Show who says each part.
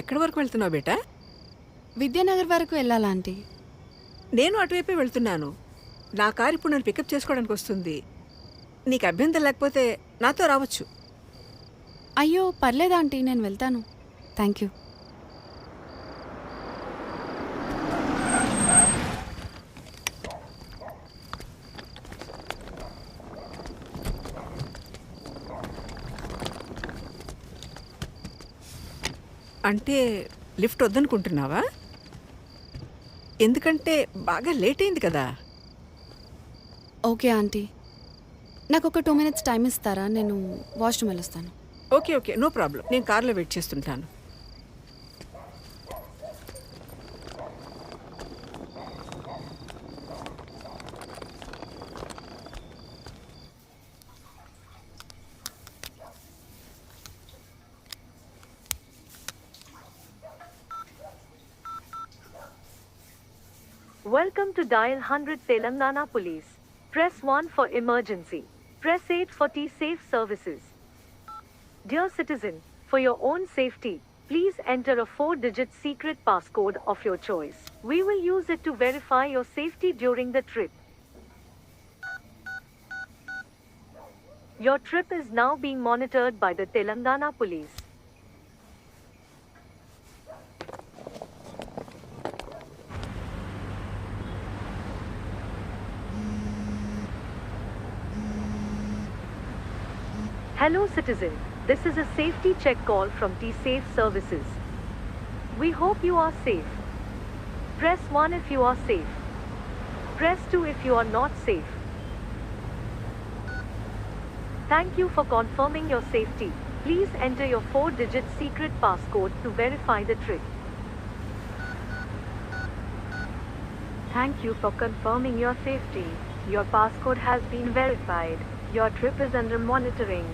Speaker 1: ఎక్కడి వరకు వెళ్తున్నావు బేటా?
Speaker 2: విద్యానగర్ వరకు వెళ్ళాలా ఆంటీ?
Speaker 1: నేను అటువైపే వెళ్తున్నాను. నా కారు ఇప్పుడు నన్ను పికప్ చేసుకోవడానికి వస్తుంది. నీకు అభ్యంతరం లేకపోతే నాతో రావచ్చు.
Speaker 2: అయ్యో పర్లేదు ఆంటీ, నేను వెళ్తాను. Thank you.
Speaker 1: అంటే లిఫ్ట్ వద్దనుకుంటున్నావా? ఎందుకంటే బాగా లేట్ అయింది కదా.
Speaker 2: ఓకే ఆంటీ, నాకు ఒక 2 minutes టైం ఇస్తారా? నేను వాష్రూమ్ వెళ్ళొస్తాను.
Speaker 1: Okay okay, no problem. నేను కార్లో వెయిట్ చేస్తుంటాను.
Speaker 3: Welcome to Dial 100 Telangana Police. Press 1 for emergency. Press 8 for T-Safe services. Dear citizen, for your own safety, please enter a 4-digit secret passcode of your choice. We will use it to verify your safety during the trip. Your trip is now being monitored by the Telangana Police. Hello citizen, this is a safety check call from T-Safe services. We hope you are safe. Press 1 if you are safe. Press 2 if you are not safe. Thank you for confirming your safety. Please enter your 4-digit secret passcode to verify the trip. Thank you for confirming your safety. Your passcode has been verified. Your trip is under monitoring.